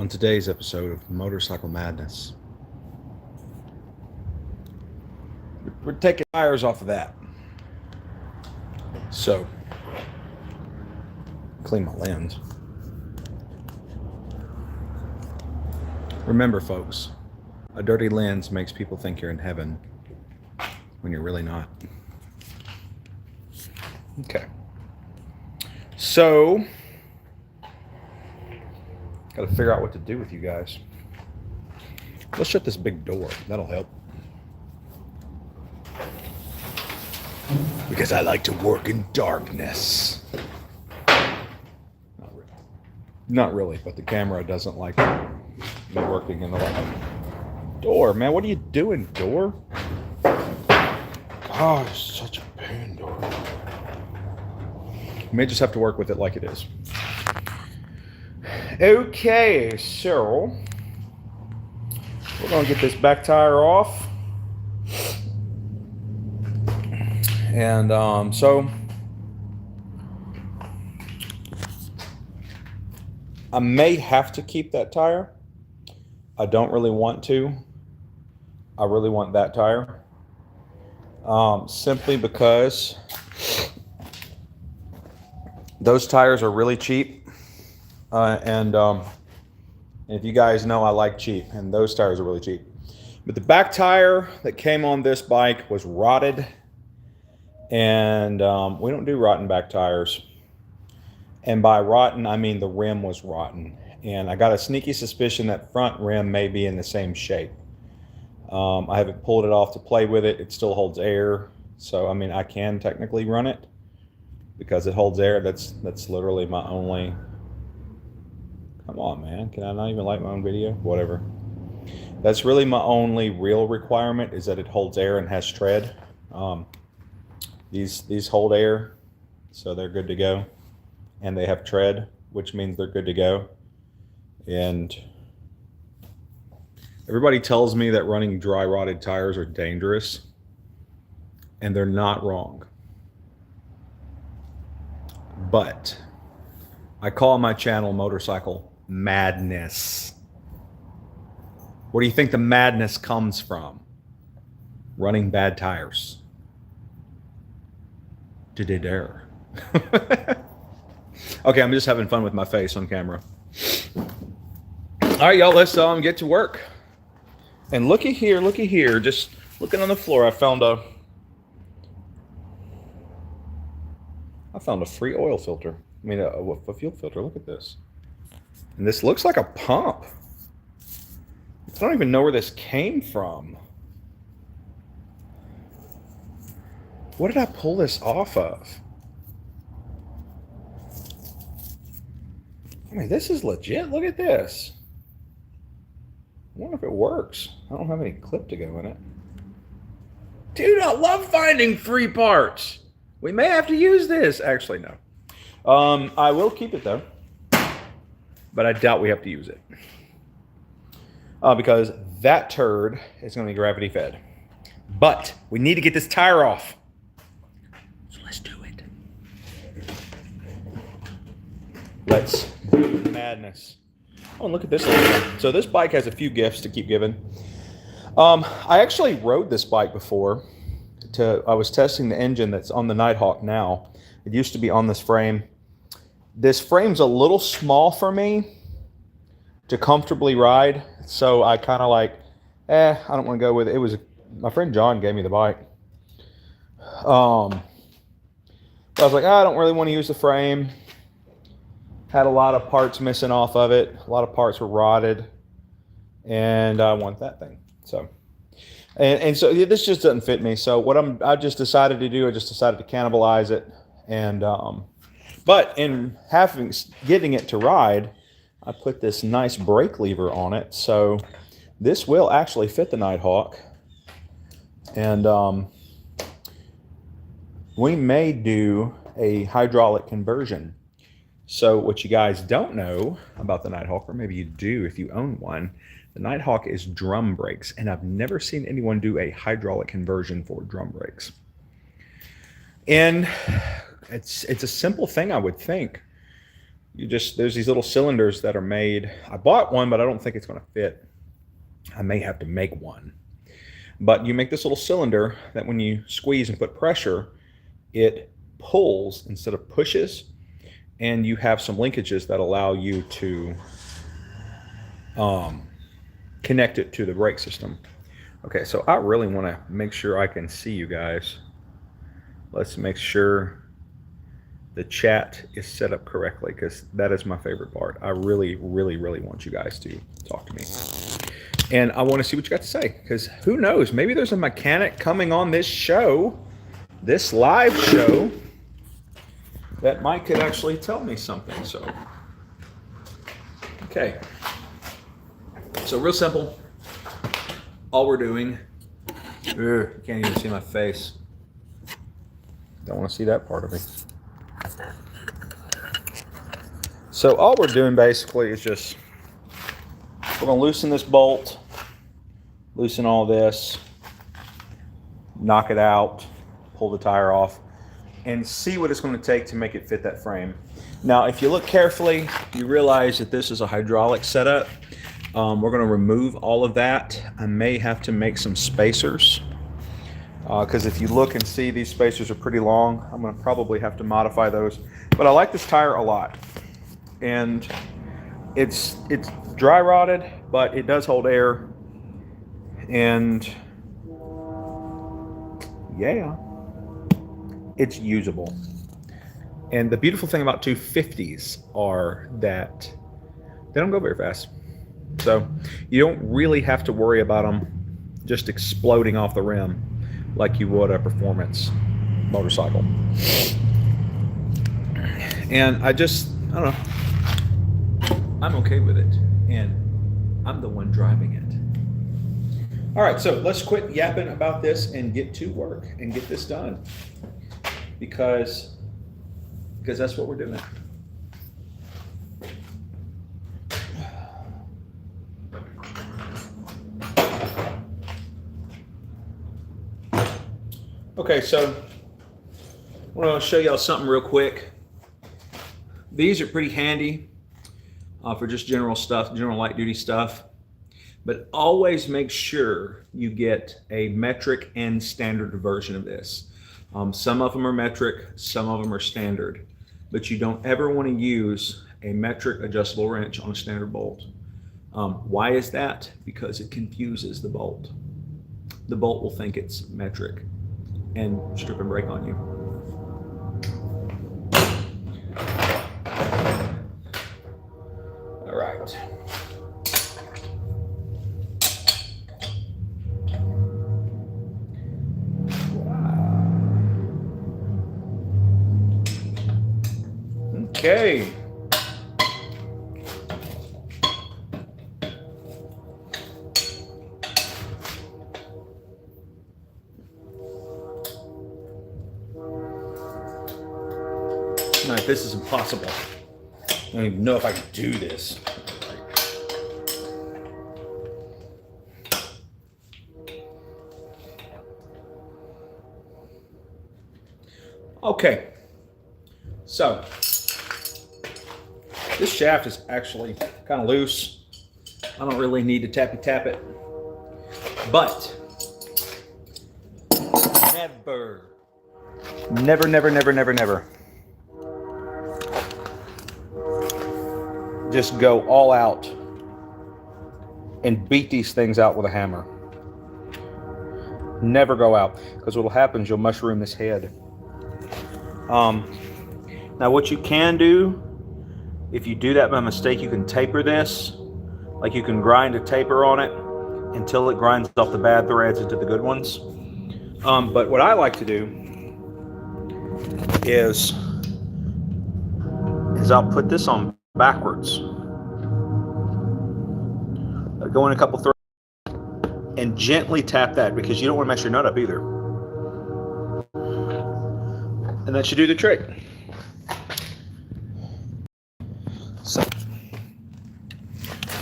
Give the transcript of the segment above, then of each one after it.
On today's episode of Motorcycle Madness, we're taking tires off of that. So, clean my lens. Remember, folks, a dirty lens makes people think you're in heaven when you're really not. Okay. So, got to figure out what to do with you guys. Let's shut this big door. That'll help. Because I like to work in darkness. Not really, but the camera doesn't like me working in the light. Door, man, what are you doing, door? Oh, it's such a pain, door. You may just have to work with it like it is. Okay, so we're gonna get this back tire off. And so I may have to keep that tire. I don't really want to. I really want that tire. Simply because those tires are really cheap. And if you guys know, I like cheap, and those tires are really cheap. But the back tire that came on this bike was rotted. And we don't do rotten back tires. And by rotten, I mean the rim was rotten. And I got a sneaky suspicion that front rim may be in the same shape. I haven't pulled it off to play with it. It still holds air. So, I mean, I can technically run it because it holds air. That's literally my only... Come on, man. Can I not even like my own video? Whatever. That's really my only real requirement, is that it holds air and has tread. These hold air, so they're good to go. And they have tread, which means they're good to go. And everybody tells me that running dry rotted tires are dangerous. And they're not wrong. But I call my channel Motorcycle Madness. Where do you think the madness comes from? Running bad tires. Did it dare? Okay, I'm just having fun with my face on camera. All right, y'all, let's get to work. And looky here, just looking on the floor, I found a free oil filter. I mean, a fuel filter. Look at this. And this looks like a pump. I don't even know where this came from. What did I pull this off of? I mean, this is legit. Look at this. I wonder if it works. I don't have any clip to go in it. Dude, I love finding free parts. We may have to use this. Actually, no. I will keep it, though. But I doubt we have to use it. Because that turd is going to be gravity fed. But we need to get this tire off. So let's do it. Let's do the madness. Oh, and look at this little thing. So this bike has a few gifts to keep giving. I actually rode this bike before. I was testing the engine that's on the Nighthawk now. It used to be on this frame. This frame's a little small for me to comfortably ride. So I kind of like, I don't want to go with it. It was, my friend John gave me the bike. I was like, I don't really want to use the frame. Had a lot of parts missing off of it. A lot of parts were rotted. And I want that thing. So, and so this just doesn't fit me. So what I just decided to do, I just decided to cannibalize it. And, but in getting it to ride, I put this nice brake lever on it. So this will actually fit the Nighthawk. And, we may do a hydraulic conversion. So what you guys don't know about the Nighthawk, or maybe you do if you own one, the Nighthawk is drum brakes, and I've never seen anyone do a hydraulic conversion for drum brakes. And it's a simple thing, I would think. there's these little cylinders that are made. I bought one, but I don't think it's going to fit. I may have to make one. But you make this little cylinder that when you squeeze and put pressure, it pulls instead of pushes, and you have some linkages that allow you to connect it to the brake system. Okay, so I really want to make sure I can see you guys. Let's make sure the chat is set up correctly, because that is my favorite part. I really, really, really want you guys to talk to me. And I want to see what you got to say, because who knows, maybe there's a mechanic coming on this show, this live show, that Mike could actually tell me something. So, okay. So real simple. All we're doing, you can't even see my face. Don't want to see that part of me. So all we're doing basically is just, we're going to loosen this bolt, loosen all this, knock it out, pull the tire off, and see what it's going to take to make it fit that frame. Now, if you look carefully, you realize that this is a hydraulic setup. We're going to remove all of that. I may have to make some spacers, because if you look and see, these spacers are pretty long. I'm going to probably have to modify those. But I like this tire a lot. And it's dry rotted, but it does hold air. And yeah, it's usable. And the beautiful thing about 250s are that they don't go very fast. So you don't really have to worry about them just exploding off the rim like you would a performance motorcycle. And I don't know, I'm okay with it. And I'm the one driving it. All right, so let's quit yapping about this and get to work and get this done. Because that's what we're doing. Okay, so I want to show y'all something real quick. These are pretty handy for just general stuff, general light duty stuff. But always make sure you get a metric and standard version of this. Some of them are metric, some of them are standard. But you don't ever want to use a metric adjustable wrench on a standard bolt. Why is that? Because it confuses the bolt. The bolt will think it's metric and strip and break on you. All right. Okay. Now, this is impossible. I don't even know if I can do this. Okay. So, this shaft is actually kind of loose. I don't really need to tappy tap it. But never just go all out and beat these things out with a hammer. Never go out, because what will happen is you'll mushroom this head. Now what you can do, if you do that by mistake, you can taper this. Like you can grind a taper on it until it grinds off the bad threads into the good ones. But what I like to do is I'll put this on backwards. Go in a couple threads and gently tap that, because you don't want to mess your nut up either. And that should do the trick. So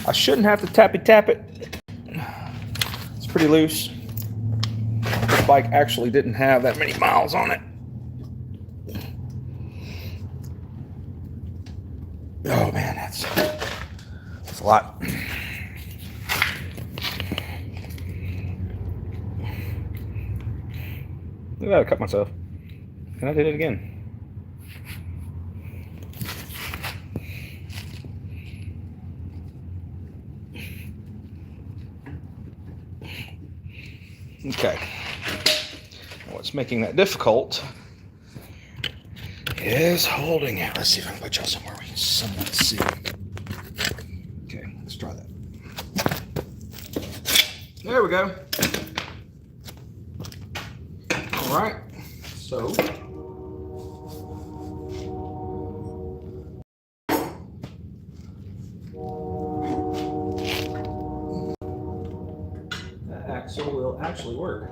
I shouldn't have to tappy tap it. It's pretty loose. This bike actually didn't have that many miles on it. It's a lot. Look at that, I cut myself. And I did it again. Okay. What's making that difficult is holding it. Let's see if I can put y'all somewhere we can somewhat see. Okay, let's try that. There we go. All right, so that axle will actually work.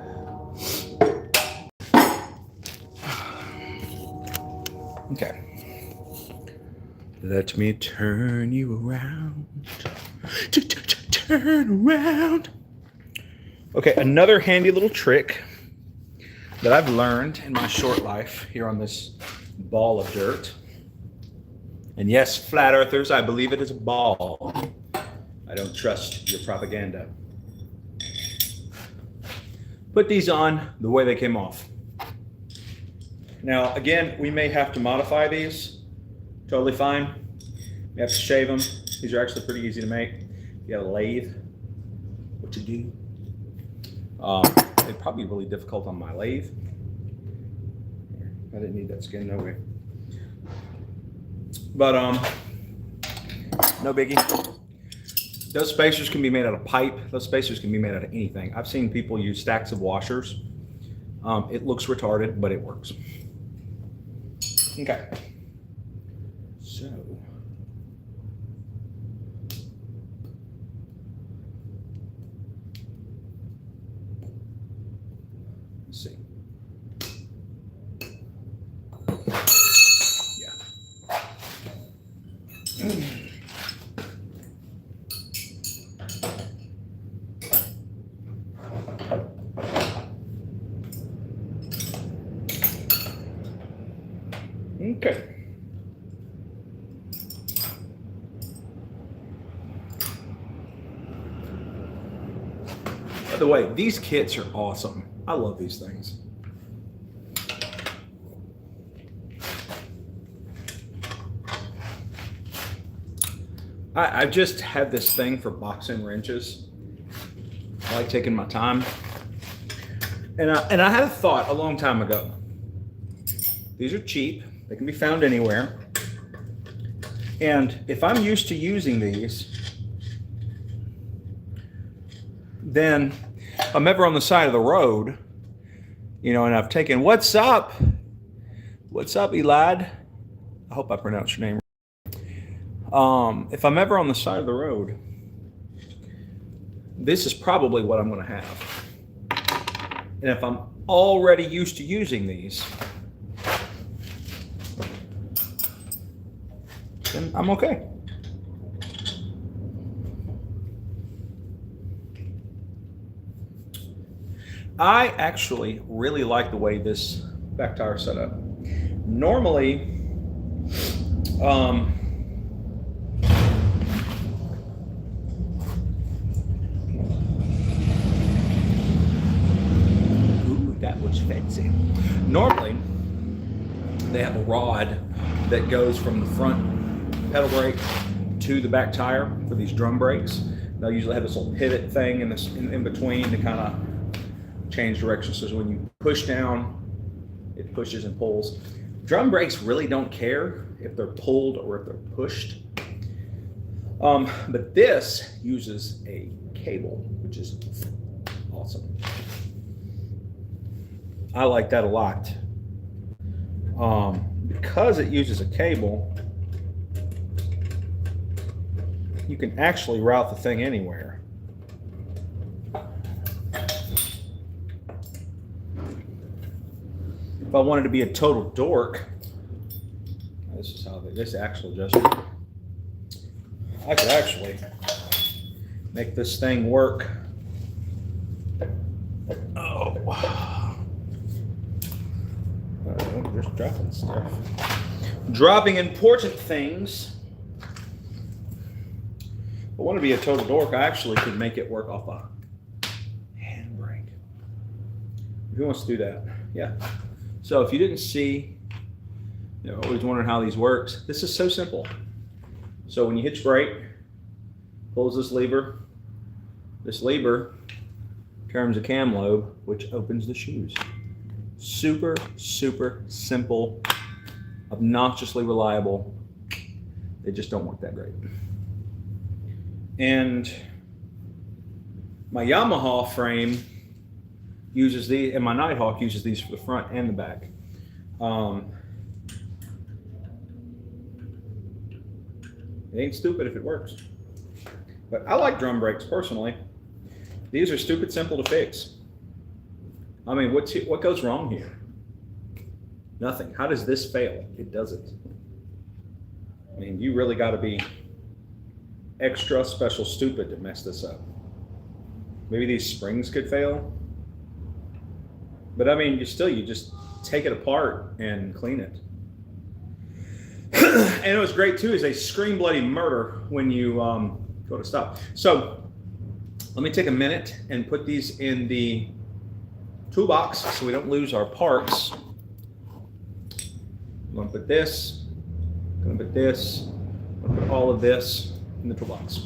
Okay. Let me turn you around. Turn around. Okay, another handy little trick that I've learned in my short life here on this ball of dirt. And yes, flat earthers, I believe it is a ball. I don't trust your propaganda. Put these on the way they came off. Now, again, we may have to modify these. Totally fine. We have to shave them. These are actually pretty easy to make. You got a lathe, what you do. They're probably really difficult on my lathe. I didn't need that skin, no way. But no biggie. Those spacers can be made out of pipe. Those spacers can be made out of anything. I've seen people use stacks of washers. It looks retarded, but it works. Okay. So. Let's see. Yeah. Okay. By the way, these kits are awesome. I love these things. I just had this thing for boxing wrenches. I like taking my time. And I had a thought a long time ago. These are cheap. They can be found anywhere. And if I'm used to using these, then if I'm ever on the side of the road, you know, and I've taken, what's up? What's up, Elad? I hope I pronounced your name right. If I'm ever on the side of the road, this is probably what I'm going to have. And if I'm already used to using these, then I'm okay. I actually really like the way this back tire is set up. Normally, that was fancy. Normally, they have a rod that goes from the front pedal brake to the back tire for these drum brakes. They'll usually have this little pivot thing in between to kind of change direction. So when you push down, it pushes and pulls. Drum brakes really don't care if they're pulled or if they're pushed. But this uses a cable, which is awesome. I like that a lot. Because it uses a cable, you can actually route the thing anywhere. If I wanted to be a total dork, this is how this actual adjustment. I could actually make this thing work. Oh, just dropping stuff. Dropping important things. But want to be a total dork, I actually could make it work off a handbrake. Who wants to do that? Yeah. So if you didn't see, you're always wondering how these works. This is so simple. So when you hit your brake, pulls this lever. This lever turns the cam lobe, which opens the shoes. Super, super simple, obnoxiously reliable. They just don't work that great. And my Yamaha frame uses these, and my Nighthawk uses these for the front and the back. It ain't stupid if it works. But I like drum brakes personally. These are stupid simple to fix. I mean, what goes wrong here? Nothing. How does this fail? It doesn't. I mean, you really got to be extra special stupid to mess this up. Maybe these springs could fail. But I mean, you just take it apart and clean it. And it was great too, is they scream bloody murder when you go to stop. So let me take a minute and put these in the toolbox so we don't lose our parts. I'm gonna put this, I'm gonna put this, I'm gonna put all of this in the toolbox.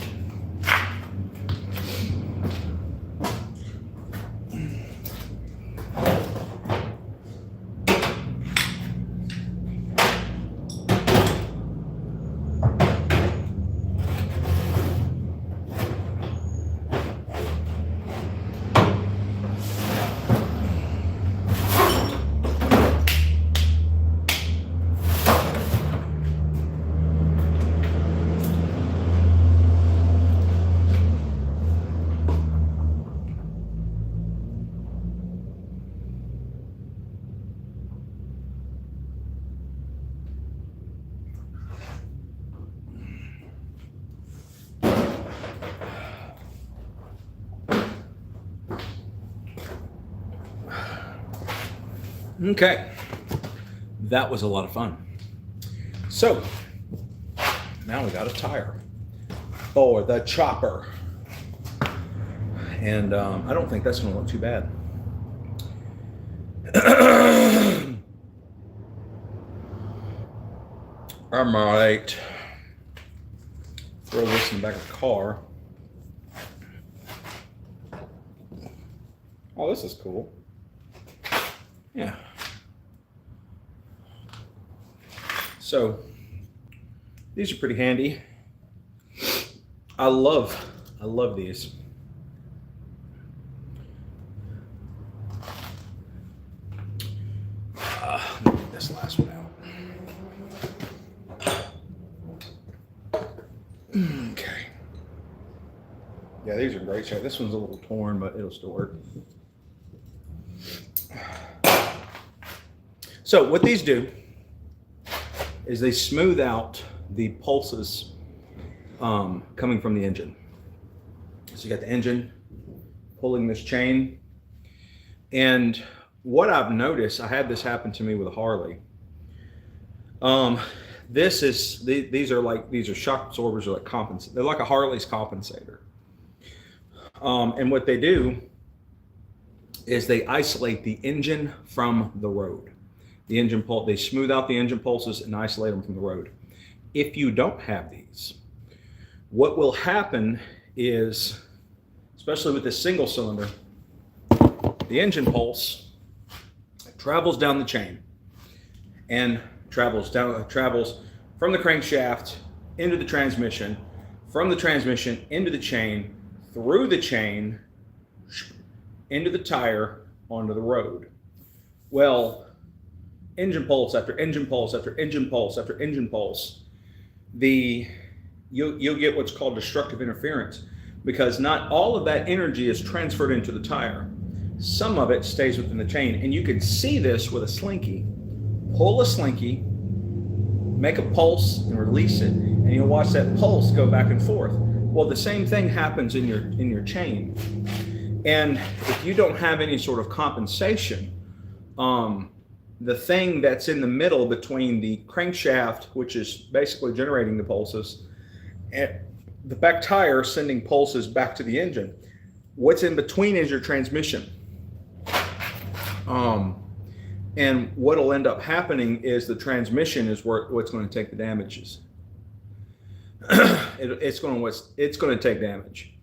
Okay, that was a lot of fun. So now we got a tire for the chopper. And I don't think that's gonna look too bad. I might throw this in the back of the car. Oh, this is cool. Yeah. So these are pretty handy. I love these. Let me get this last one out. Okay. Yeah, these are great. This one's a little torn, but it'll still work. So what these do is they smooth out the pulses coming from the engine. So you got the engine pulling this chain. And what I've noticed, I had this happen to me with a Harley. These are shock absorbers, are like they're like a Harley's compensator. And what they do is they isolate the engine from the road. The engine pulse, they smooth out the engine pulses and isolate them from the road. If you don't have these, what will happen is, especially with this single cylinder, the engine pulse travels down the chain and travels from the crankshaft into the transmission, from the transmission into the chain, through the chain, into the tire, onto the road. Well, engine pulse after engine pulse after engine pulse after engine pulse, you'll get what's called destructive interference, because not all of that energy is transferred into the tire. Some of it stays within the chain, and you can see this with a slinky. Pull a slinky, make a pulse, and release it, and you'll watch that pulse go back and forth. Well, the same thing happens in your chain, and if you don't have any sort of compensation, the thing that's in the middle between the crankshaft, which is basically generating the pulses, the back tire sending pulses back to the engine. What's in between is your transmission. And what'll end up happening is the transmission is what's going to take the damages. It's going to take damage.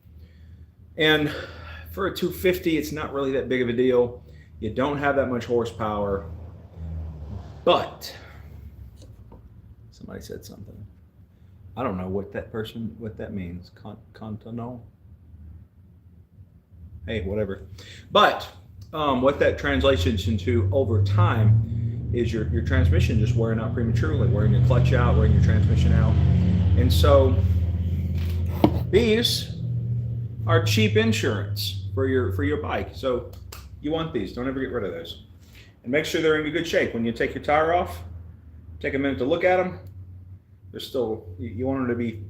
And for a 250, it's not really that big of a deal. You don't have that much horsepower, but somebody said something. I don't know what that means. Continental. Hey, whatever. But what that translates into over time is your transmission just wearing out prematurely, wearing your clutch out, wearing your transmission out. And so these are cheap insurance for your bike. So you want these. Don't ever get rid of those. And make sure they're in good shape. When you take your tire off, take a minute to look at them. They're still, you want them to be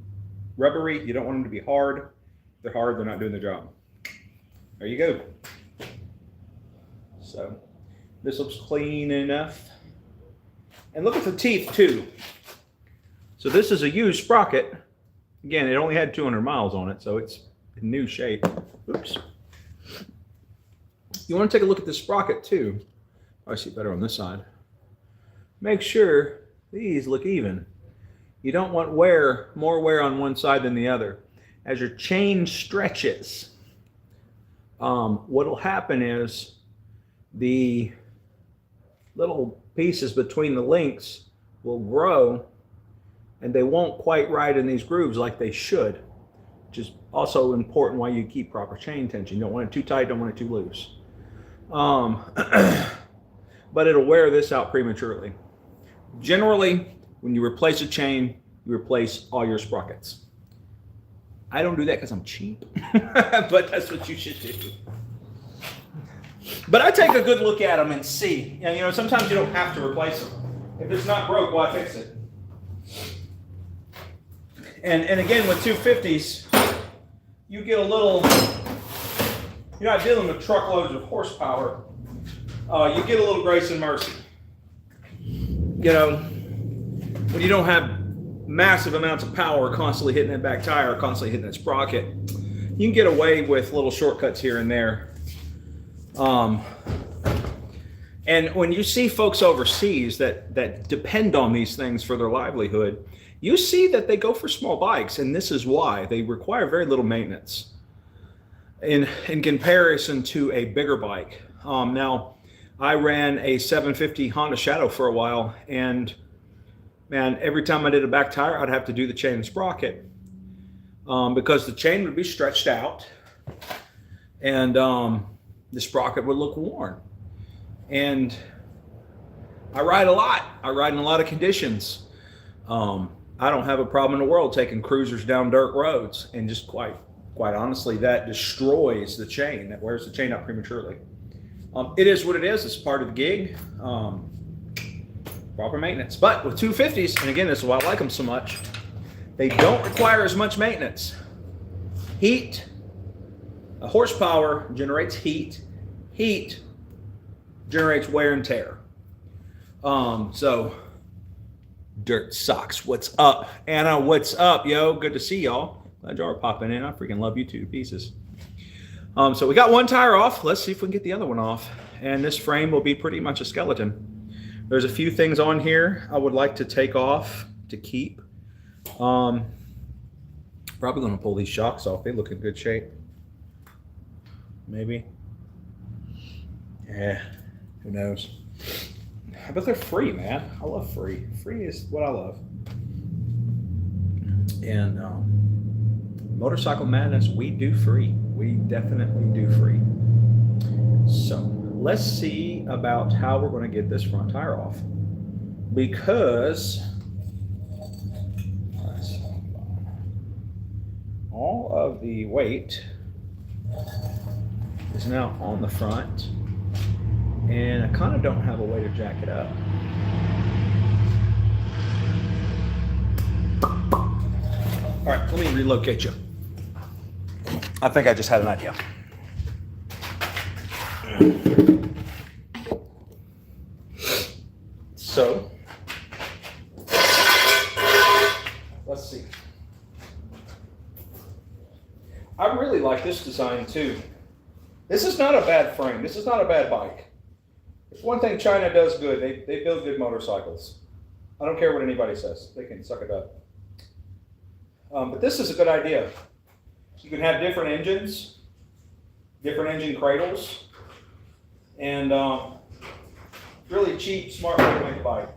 rubbery. You don't want them to be hard. If they're hard, they're not doing the job. There you go. So this looks clean enough. And look at the teeth too. So this is a used sprocket. Again, it only had 200 miles on it, so it's in new shape. Oops. You want to take a look at this sprocket too. I see better on this side. Make sure these look even. You don't want more wear on one side than the other. As your chain stretches, what'll happen is the little pieces between the links will grow and they won't quite ride in these grooves like they should, which is also important why you keep proper chain tension. You don't want it too tight, don't want it too loose. But it'll wear this out prematurely. Generally, when you replace a chain, you replace all your sprockets. I don't do that because I'm cheap, but that's what you should do. But I take a good look at them and see. And, you know, sometimes you don't have to replace them. If it's not broke, why fix it? And again, with 250s, you get a little, you're not dealing with truckloads of horsepower. You get a little grace and mercy. You know, when you don't have massive amounts of power constantly hitting that back tire, constantly hitting that sprocket, you can get away with little shortcuts here and there. And when you see folks overseas that depend on these things for their livelihood, you see that they go for small bikes, and this is why. They require very little maintenance in comparison to a bigger bike. Now, I ran a 750 Honda Shadow for a while, and man, every time I did a back tire, I'd have to do the chain and sprocket because the chain would be stretched out and the sprocket would look worn. And I ride a lot. I ride in a lot of conditions. I don't have a problem in the world taking cruisers down dirt roads, and just quite honestly, that destroys the chain. That wears the chain out prematurely. It is what it is. It's part of the gig. Proper maintenance. But with 250s, and again, this is why I like them so much, they don't require as much maintenance. Heat, horsepower generates heat. Heat generates wear and tear. So, Dirt Socks, what's up? Anna, what's up, yo? Good to see y'all. Glad y'all are popping in. I freaking love you two to pieces. So we got one tire off. Let's see if we can get the other one off. And this frame will be pretty much a skeleton. There's a few things on here I would like to take off to keep. Probably going to pull these shocks off. They look in good shape. Maybe. Yeah, who knows? But they're free, man. I love free. Free is what I love. And Motorcycle Madness, we do free. We definitely do free. So let's see about how we're going to get this front tire off. Because all of the weight is now on the front. And I kind of don't have a way to jack it up. All right, let me relocate you. I think I just had an idea. So, let's see. this design too. This is not a bad frame. This is not a bad bike. It's one thing China does good. They build good motorcycles. I don't care what anybody says. They can suck it up. But this is a good idea. You can have different engines, different engine cradles, and really cheap, smart way to make a bike.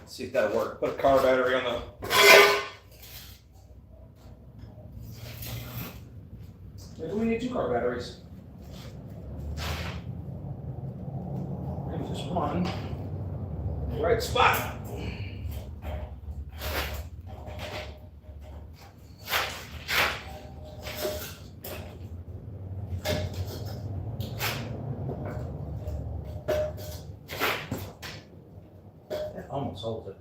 See if that'll work. Put a car battery on the. Maybe we need 2 car batteries. Maybe just one. Right spot. That almost holds it.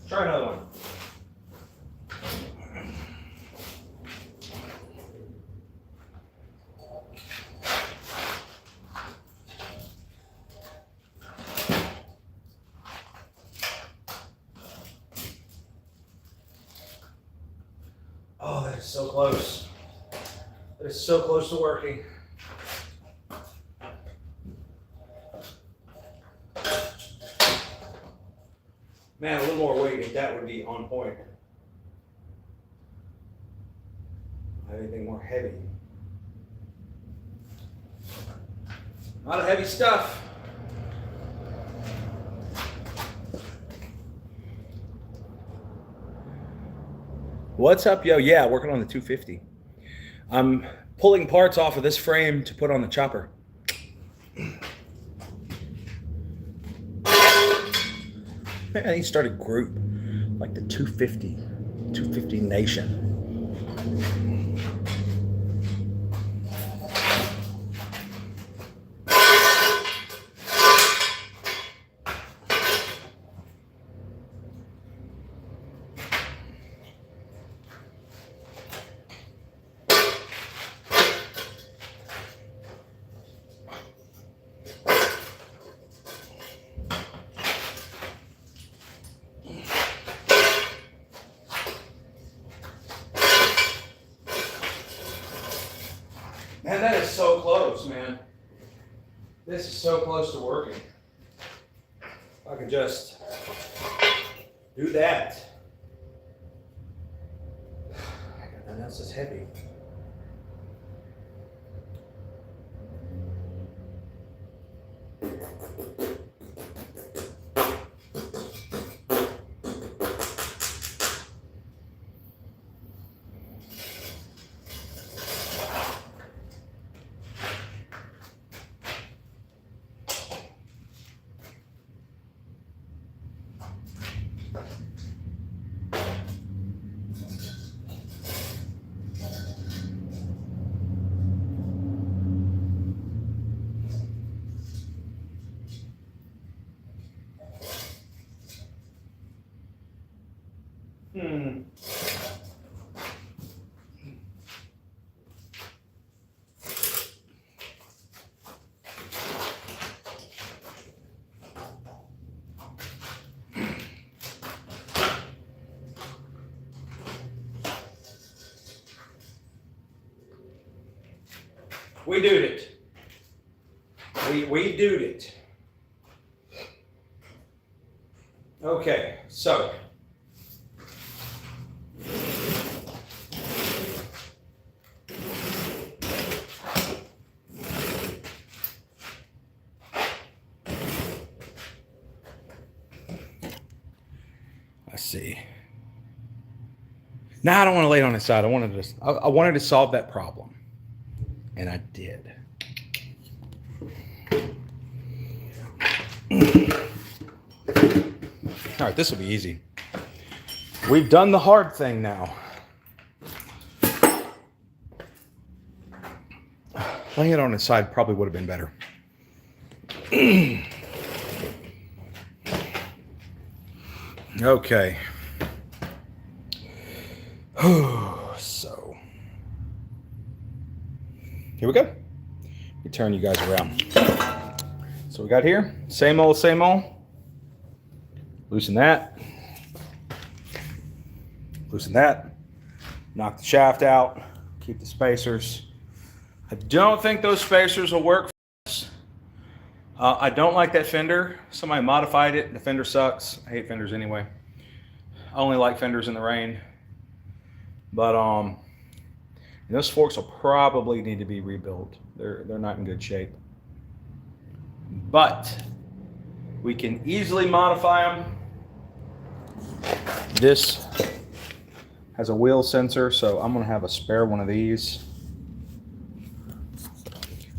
Try another one. Oh, that is so close. That is so close to working. Man, a little more weight, and that would be on point. Anything more heavy? A lot of heavy stuff. What's up, yo? Yeah, working on the 250. I'm pulling parts off of this frame to put on the chopper. I need to start a group like the 250 Nation. Man, that is so close, man. This is so close to working. If I could just do that. Nothing else is heavy. We did it. We did it. Okay, so Let's see. Now I don't want to lay it on its side. I wanted to solve that problem, and I did. All right, this will be easy. We've done the hard thing now. Laying it on its side probably would have been better. Okay. So, here we go. Let me turn you guys around. So we got here, same old, same old. Loosen that. Loosen that. Knock the shaft out. Keep the spacers. I don't think those spacers will work for us. I don't like that fender. Somebody modified it. The fender sucks. I hate fenders anyway. I only like fenders in the rain. But those forks will probably need to be rebuilt. They're not in good shape. But we can easily modify them. This has a wheel sensor, so I'm gonna have a spare one of these.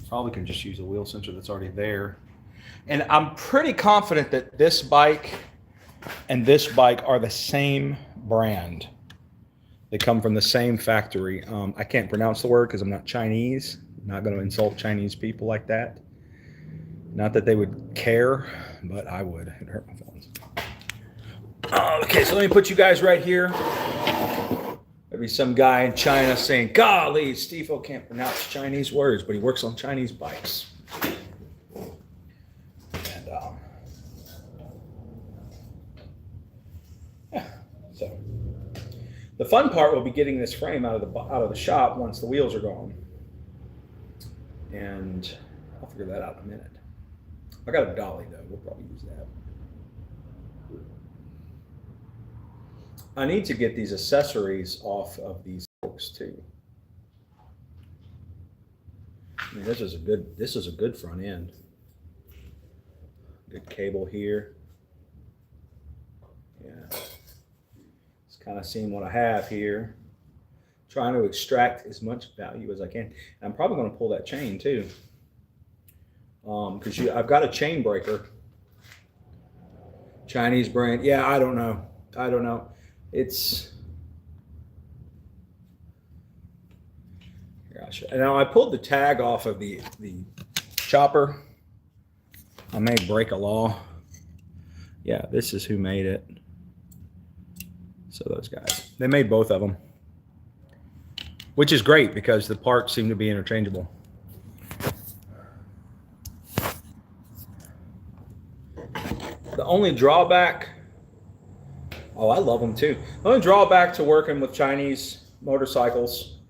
Probably can just use a wheel sensor that's already there. And I'm pretty confident that this bike and this bike are the same brand. They come from the same factory. I can't pronounce the word because I'm not Chinese. I'm not going to insult Chinese people like that. Not that they would care, but I would. It hurt my feelings. Okay, so let me put you guys right here. Maybe some guy in China saying, golly, Steve-O can't pronounce Chinese words, but he works on Chinese bikes. And, yeah, so the fun part will be getting this frame out of the shop once the wheels are gone. And I'll figure that out in a minute. I got a dolly, though. We'll probably use that. I need to get these accessories off of these forks too. I mean, this is a good front end. Good cable here. Yeah. Just kind of seeing what I have here. Trying to extract as much value as I can. And I'm probably going to pull that chain too. Because I've got a chain breaker. Chinese brand. Yeah, I don't know. It's gosh. Now I pulled the tag off of the chopper. I may break a law. Yeah, this is who made it. So those guys, they made both of them, which is great because the parts seem to be interchangeable. The only drawback. Oh, I love them too. The only drawback to working with Chinese motorcycles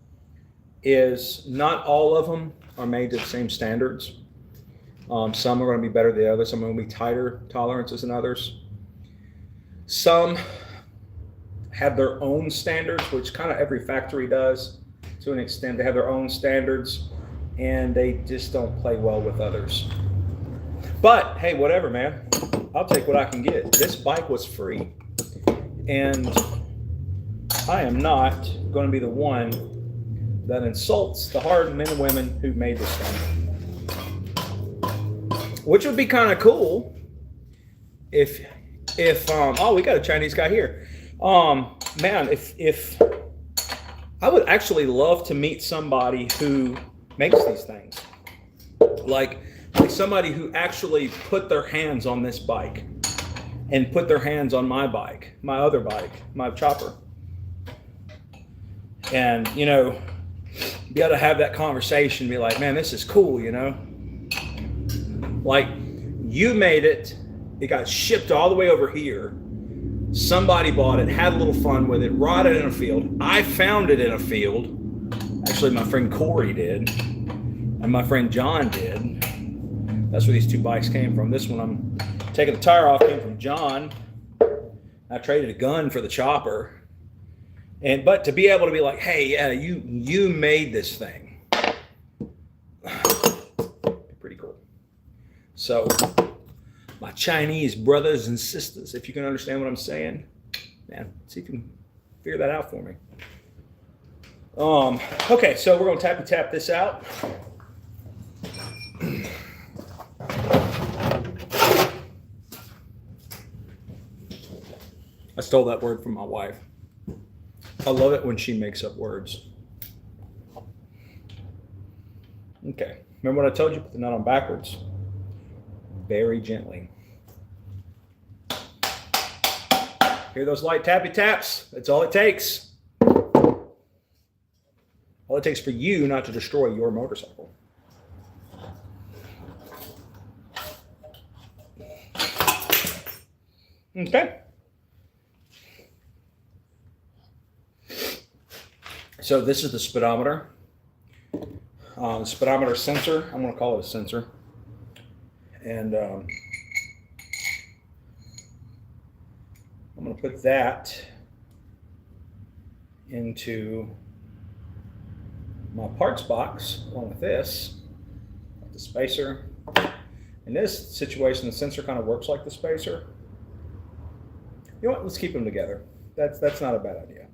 is not all of them are made to the same standards. Some are going to be better than the others. Some are going to be tighter tolerances than others. Some have their own standards, which kind of every factory does to an extent. They have their own standards, and they just don't play well with others. But hey, whatever, man. I'll take what I can get. This bike was free. And I am not going to be the one that insults the hard men and women who made this thing. Which would be kind of cool if oh, we got a Chinese guy here. Man, if I would actually love to meet somebody who makes these things. Like somebody who actually put their hands on this bike. And put their hands on my bike, my other bike, my chopper. And, you know, be able to have that conversation, be like, man, this is cool, you know? Like, you made it, it got shipped all the way over here. Somebody bought it, had a little fun with it, rotted in a field. I found it in a field. Actually, my friend Corey did, and my friend John did. That's where these two bikes came from. This one I'm taking the tire off came from John. I traded a gun for the chopper. But to be able to be like, hey, yeah, you made this thing. Pretty cool. So my Chinese brothers and sisters, if you can understand what I'm saying, Man, see if you can figure that out for me. Okay, so we're going to tap this out. I stole that word from my wife. I love it when she makes up words. Okay, remember what I told you? Put the nut on backwards. Very gently. Hear those light tappy taps? That's all it takes. All it takes for you not to destroy your motorcycle. Okay. So this is the speedometer. The speedometer sensor. I'm going to call it a sensor. And I'm going to put that into my parts box along with this, like the spacer. In this situation, the sensor kind of works like the spacer. You know what? Let's keep them together. That's not a bad idea.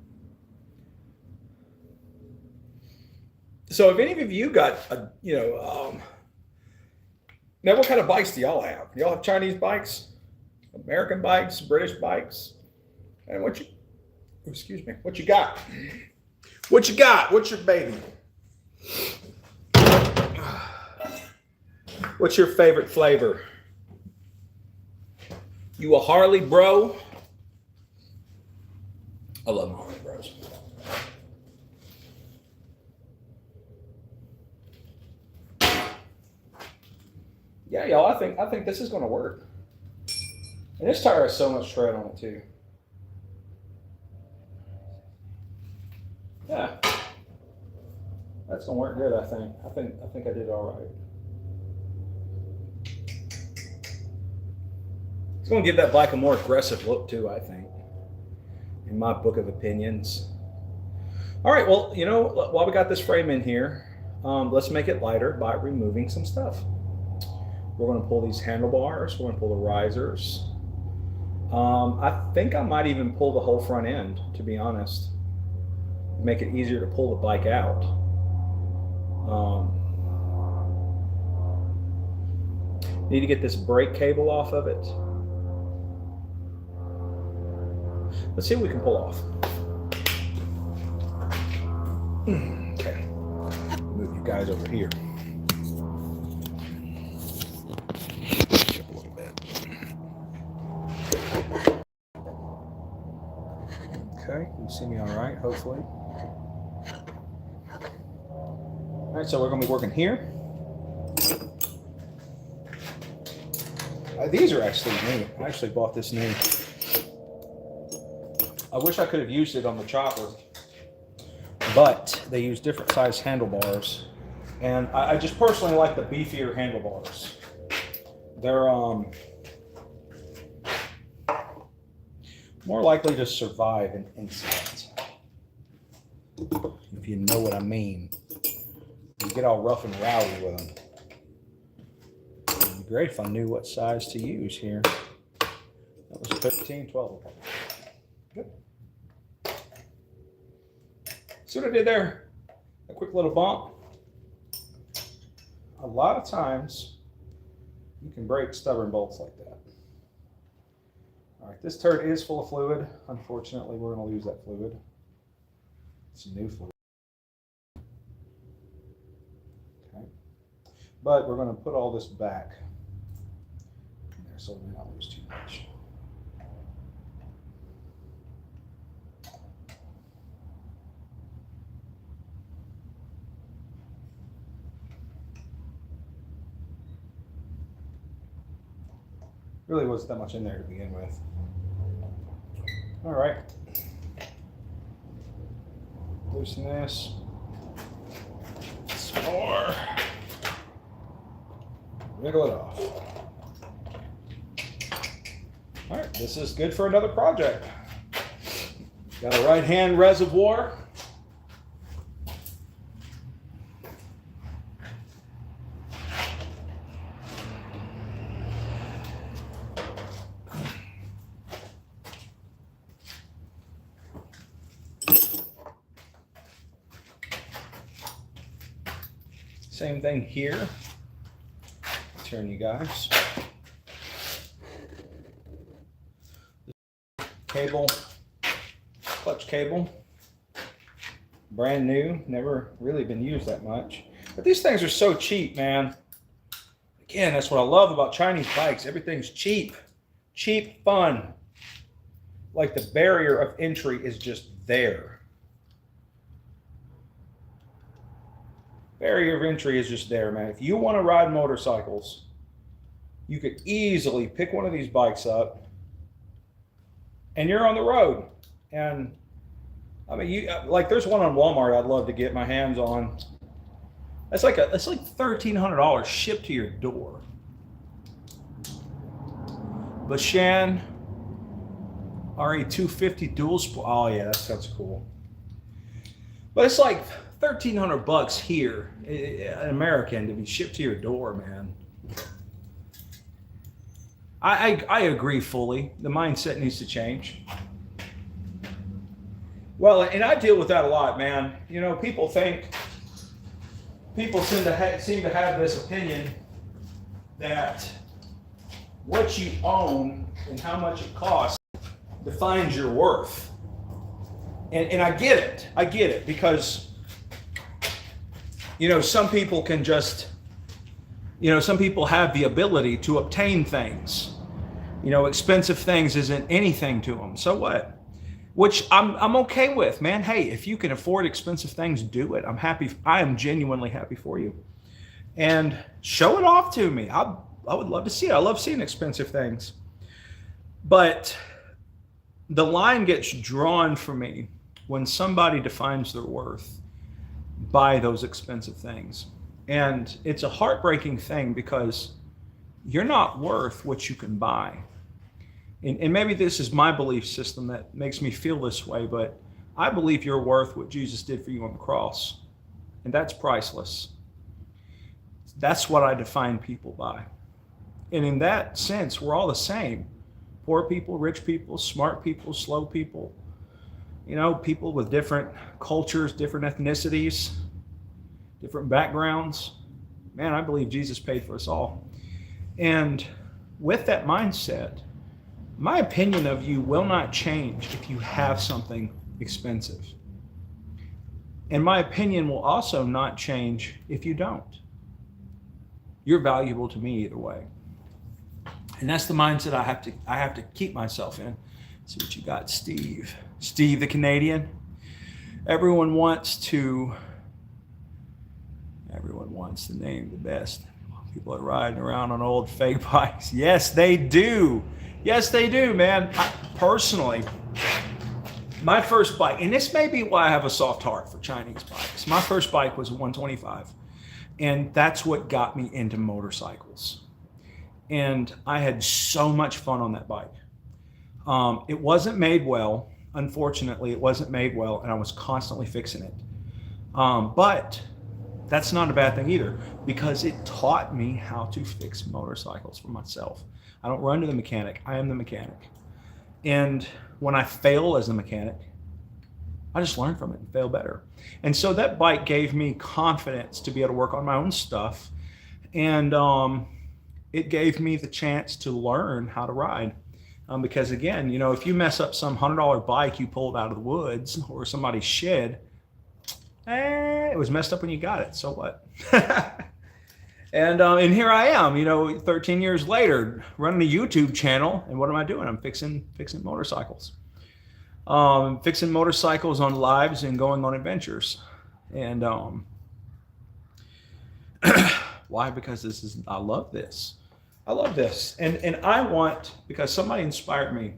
So if any of you got, now what kind of bikes do y'all have? Do y'all have Chinese bikes, American bikes, British bikes? And what you got? What you got? What's your baby? What's your favorite flavor? You a Harley bro? I love Harley bros. Yeah, y'all, I think this is going to work. And this tire has so much tread on it too. Yeah, that's going to work good. I think I did all right. It's going to give that bike a more aggressive look too, I think, in my book of opinions. All right, well, while we got this frame in here, let's make it lighter by removing some stuff. We're going to pull these handlebars. We're going to pull the risers. I think I might even pull the whole front end, to be honest. Make it easier to pull the bike out. Need to get this brake cable off of it. Let's see what we can pull off. Okay. Move you guys over here. Okay, you see me all right, hopefully. All right, so we're going to be working here. These are actually new. I actually bought this new. I wish I could have used it on the chopper, but they use different size handlebars. And I just personally like the beefier handlebars. They're more likely to survive an incident, if you know what I mean. You get all rough and rowdy with them. It'd be great if I knew what size to use here. That was 15, 12. Good. See what I did there? A quick little bump. A lot of times, you can break stubborn bolts like that. All right, this turret is full of fluid. Unfortunately, we're going to lose that fluid. It's new fluid. Okay. But we're going to put all this back in there so we don't lose too much. Really wasn't that much in there to begin with. All right. Loosen this. Some more. Wiggle it off. All right, this is good for another project. Got a right-hand reservoir. Same thing here. Turn you guys. Cable, clutch cable, brand new, never really been used that much. But these things are so cheap, man. Again, that's what I love about Chinese bikes. Everything's cheap, cheap fun. Like the barrier of entry is just there. Barrier of entry is just there, man. If you want to ride motorcycles, you could easily pick one of these bikes up and you're on the road. And I mean, like there's one on Walmart I'd love to get my hands on. It's like $1,300 shipped to your door. Bashan RE250 dual sport. Oh yeah, that sounds cool. But it's like $1,300 here, an American, to be shipped to your door, man. I agree fully. The mindset needs to change. Well, and I deal with that a lot, man. You know, people seem to have this opinion that what you own and how much it costs defines your worth. And I get it. I get it because, you know, some people can just, you know, some people have the ability to obtain things. You know, expensive things isn't anything to them. So what? Which I'm okay with, man. Hey, if you can afford expensive things, do it. I'm happy. I am genuinely happy for you. And show it off to me. I would love to see it. I love seeing expensive things. But the line gets drawn for me when somebody defines their worth by those expensive things. And it's a heartbreaking thing because you're not worth what you can buy. And maybe this is my belief system that makes me feel this way, but I believe you're worth what Jesus did for you on the cross. And that's priceless. That's what I define people by. And in that sense, we're all the same. Poor people, rich people, smart people, slow people. You know, people with different cultures, different ethnicities, different backgrounds. Man, I believe Jesus paid for us all. And with that mindset, my opinion of you will not change if you have something expensive. And my opinion will also not change if you don't. You're valuable to me either way. And that's the mindset I have to keep myself in. Let's see what you got, Steve. Steve the Canadian. Everyone wants to name the best. People are riding around on old fake bikes. Yes, they do. Yes, they do, man. Personally, my first bike, and this may be why I have a soft heart for Chinese bikes. My first bike was a 125, and that's what got me into motorcycles. And I had so much fun on that bike. It wasn't made well. Unfortunately, it wasn't made well, and I was constantly fixing it. But that's not a bad thing either, because it taught me how to fix motorcycles for myself. I don't run to the mechanic. I am the mechanic. And when I fail as a mechanic, I just learn from it and fail better. And so that bike gave me confidence to be able to work on my own stuff. And it gave me the chance to learn how to ride. Because again, you know, if you mess up some $100 bike you pulled out of the woods or somebody's shed, it was messed up when you got it. So what? And here I am, you know, 13 years later, running a YouTube channel. And what am I doing? I'm fixing motorcycles. Fixing motorcycles on lives and going on adventures. And why? Because I love this. I love this. And I want, because somebody inspired me,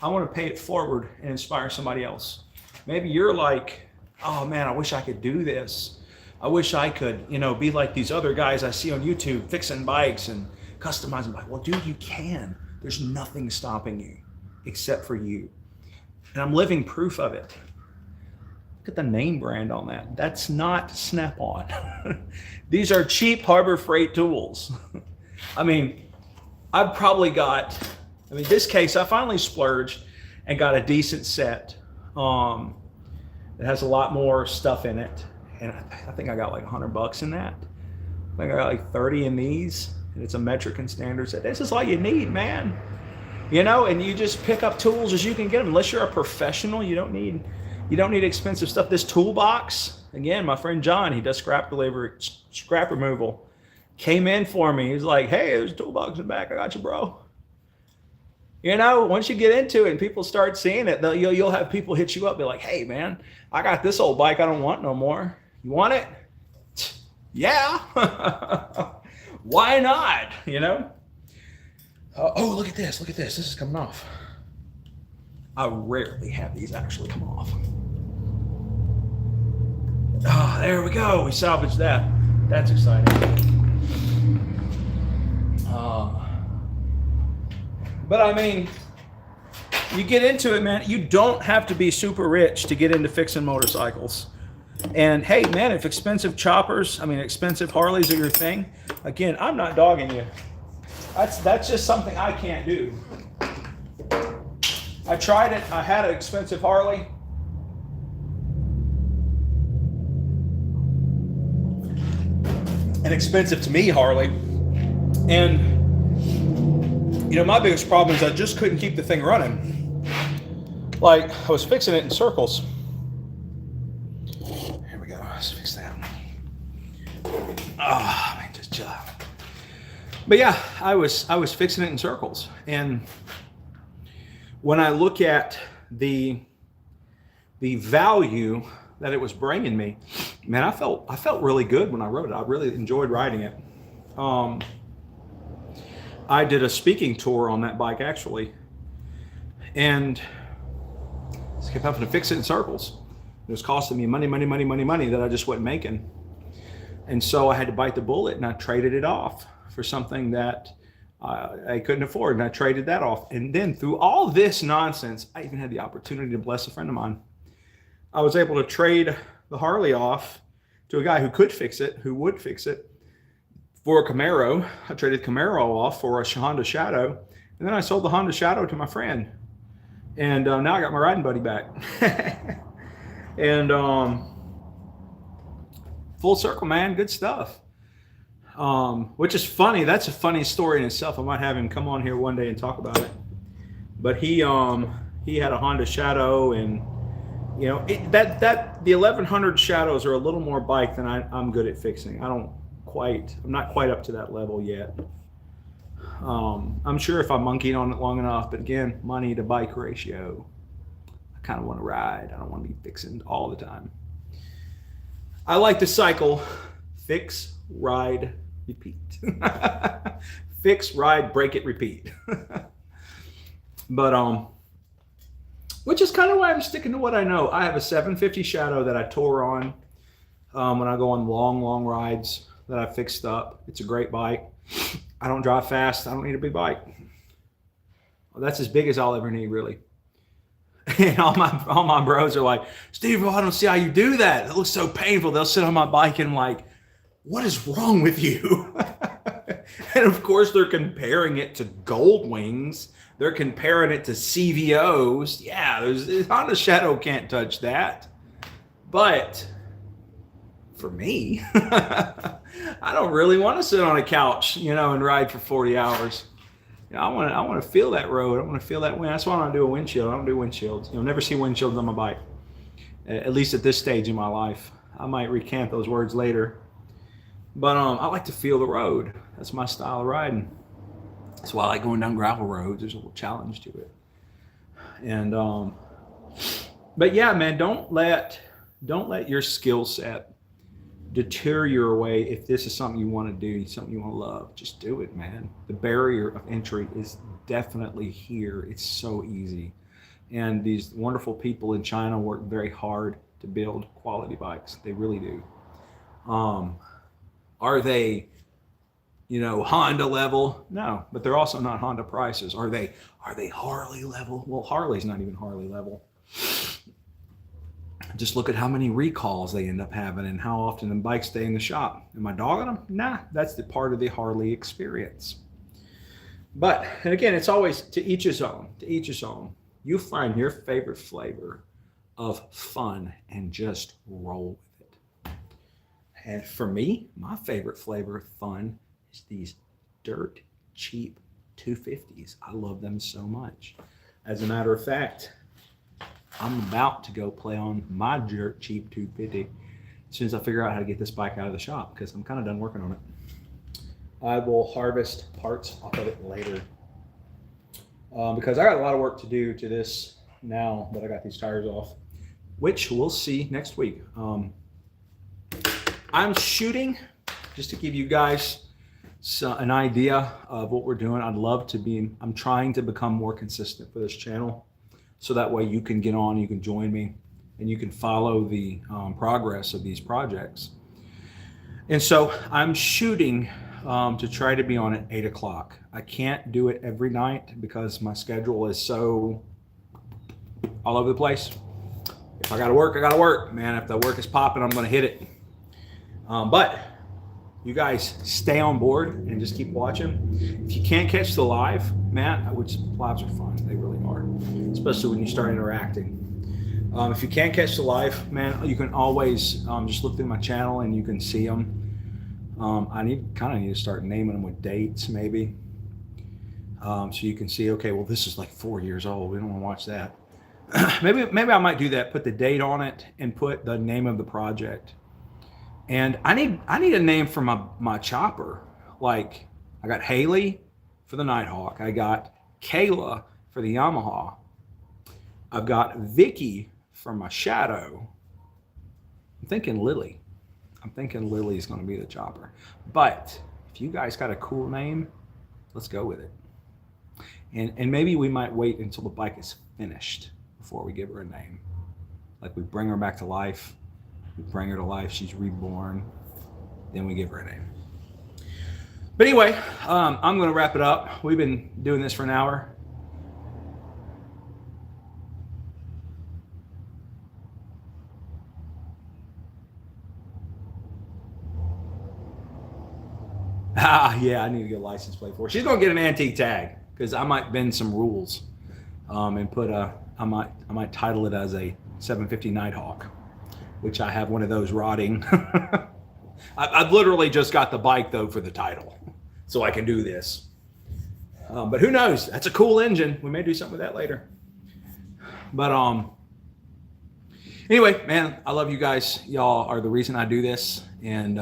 I want to pay it forward and inspire somebody else. Maybe you're like, oh man, I wish I could do this. I wish I could, you know, be like these other guys I see on YouTube fixing bikes and customizing bikes. Well, dude, you can. There's nothing stopping you except for you. And I'm living proof of it. Look at the name brand on that. That's not Snap-on. These are cheap Harbor Freight tools. I mean, I've probably got, this case, I finally splurged and got a decent set. It has a lot more stuff in it. And I think I got like $100 in that. I think I got like 30 in these, and it's a metric and standard set. This is all you need, man. You know, and you just pick up tools as you can get them. Unless you're a professional, you don't need expensive stuff. This toolbox, again, my friend John, he does scrap delivery, scrap removal, came in for me. He's like, hey, there's a toolbox in the back. I got you, bro. You know, once you get into it and people start seeing it, you'll have people hit you up, be like, hey, man, I got this old bike I don't want no more. You want it? Yeah. Why not? You know? Oh, look at this. Look at this. This is coming off. I rarely have these actually come off. Oh, there we go. We salvaged that. That's exciting. But I mean, you get into it, man. You don't have to be super rich to get into fixing motorcycles. And hey, man, if expensive Harleys are your thing, again, I'm not dogging you. That's just something I can't do. I tried it. I had an expensive Harley. An expensive to me Harley. And you know, my biggest problem is I just couldn't keep the thing running. Like, I was fixing it in circles. Here we go. Let's fix that. Oh, man, just chill out. But yeah, I was fixing it in circles. And when I look at the value that it was bringing me, man, I felt really good when I rode it. I really enjoyed riding it. I did a speaking tour on that bike actually, and just kept having to fix it in circles. It was costing me money that I just wasn't making. And so I had to bite the bullet, and I traded it off for something that I couldn't afford, and I traded that off. And then through all this nonsense, I even had the opportunity to bless a friend of mine. I was able to trade the Harley off to a guy who could fix it, who would fix it, for a Camaro. I traded Camaro off for a Honda Shadow, and then I sold the Honda Shadow to my friend. And now I got my riding buddy back. And full circle, man, good stuff. Which is funny. That's a funny story in itself. I might have him come on here one day and talk about it. But he had a Honda Shadow, and you know the 1100 Shadows are a little more bike than I'm good at fixing. I'm not quite up to that level yet. I'm sure if I monkeyed on it long enough, but again, money to bike ratio. I kind of want to ride. I don't want to be fixing all the time. I like to cycle, fix, ride, repeat. Fix, ride, break it, repeat. But which is kind of why I'm sticking to what I know. I have a 750 Shadow that I tour on when I go on long rides that I fixed up. It's a great bike. I don't drive fast. I don't need a big bike. Well, that's as big as I'll ever need, really. And all my bros are like, Steve, I don't see how you do that. It looks so painful. They'll sit on my bike and I'm like, what is wrong with you? And of course, they're comparing it to Gold Wings. They're comparing it to CVOs. Yeah, Honda Shadow can't touch that. But for me, I don't really want to sit on a couch, and ride for 40 hours. I want to feel that road. I want to feel that wind. That's why I don't do a windshield. I don't do windshields. You'll never see windshields on my bike, at least at this stage in my life. I might recant those words later. But I like to feel the road. That's my style of riding. That's why I like going down gravel roads. There's a little challenge to it. And but yeah, man, don't let your skill set deter your way. If this is something you want to do, something you want to love, just do it, man. The barrier of entry is definitely here. It's so easy. And these wonderful people in China work very hard to build quality bikes. They really do. Are they, Honda level? No, but they're also not Honda prices. Are they Harley level? Well, Harley's not even Harley level. Just look at how many recalls they end up having and how often the bikes stay in the shop. Am I dogging them? Nah, that's the part of the Harley experience. But, and again, it's always to each his own, to each his own. You find your favorite flavor of fun and just roll with it. And for me, my favorite flavor of fun is these dirt cheap 250s. I love them so much. As a matter of fact, I'm about to go play on my dirt cheap 250 as soon as I figure out how to get this bike out of the shop, because I'm kind of done working on it. I will harvest parts off of it later, because I got a lot of work to do to this now that I got these tires off, which we'll see next week. I'm shooting, just to give you guys an idea of what we're doing. I'm trying to become more consistent for this channel, so that way you can get on, you can join me, and you can follow the progress of these projects. And so I'm shooting to try to be on at 8 o'clock. I can't do it every night because my schedule is so all over the place. If I gotta work, I gotta work, man. If the work is popping, I'm gonna hit it. But you guys stay on board and just keep watching. If you can't catch the live, man, which lives are fun, they really are, especially when you start interacting. If you can't catch the live, man, you can always just look through my channel and you can see them. I need to start naming them with dates, maybe, so you can see, okay, well, this is like 4 years old. We don't want to watch that. maybe I might do that. Put the date on it and put the name of the project. And I need a name for my chopper. Like, I got Haley for the Nighthawk. I got Kayla for the Yamaha. I've got Vicky for my Shadow. I'm thinking Lily. I'm thinking Lily is going to be the chopper. But if you guys got a cool name, let's go with it. And maybe we might wait until the bike is finished before we give her a name. Like, we bring her back to life. We bring her to life. She's reborn. Then we give her a name. But anyway, I'm going to wrap it up. We've been doing this for an hour. Yeah, I need to get a license plate for her. She's gonna get an antique tag, because I might bend some rules, and put I might title it as a 750 Nighthawk, which I have one of those rotting. I've literally just got the bike though for the title, so I can do this. But who knows? That's a cool engine. We may do something with that later. But anyway, man, I love you guys. Y'all are the reason I do this, and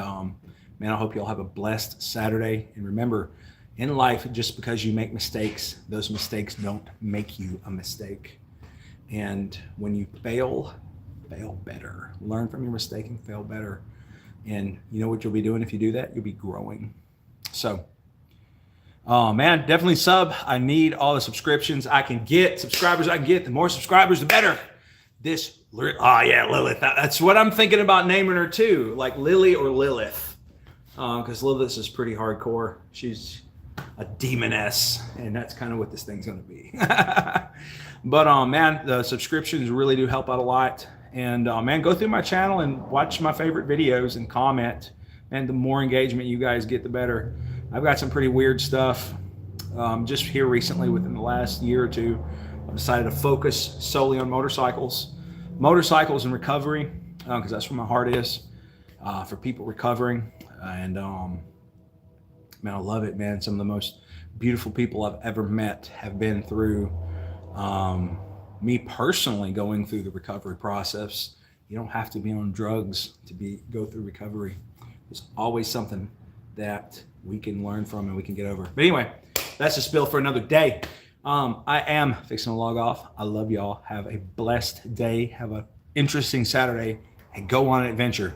man, I hope y'all have a blessed Saturday. And remember, in life, just because you make mistakes, those mistakes don't make you a mistake. And when you fail better. Learn from your mistake and fail better. And you know what you'll be doing if you do that? You'll be growing. So, man, definitely sub. I need all the subscriptions I can get, subscribers I can get. The more subscribers, the better. Yeah, Lilith. That's what I'm thinking about naming her too, like Lily or Lilith. Because Lilith is pretty hardcore. She's a demoness, and that's kind of what this thing's going to be. But man, the subscriptions really do help out a lot. And man, go through my channel and watch my favorite videos and comment. And the more engagement you guys get, the better. I've got some pretty weird stuff. Just here recently, within the last year or two, I've decided to focus solely on motorcycles and recovery, because that's where my heart is, for people recovering. And man, I love it, man. Some of the most beautiful people I've ever met have been through me personally going through the recovery process. You don't have to be on drugs to go through recovery. There's always something that we can learn from and we can get over. But anyway, that's a spill for another day. I am fixing to log off. I love y'all. Have a blessed day. Have an interesting Saturday, and go on an adventure.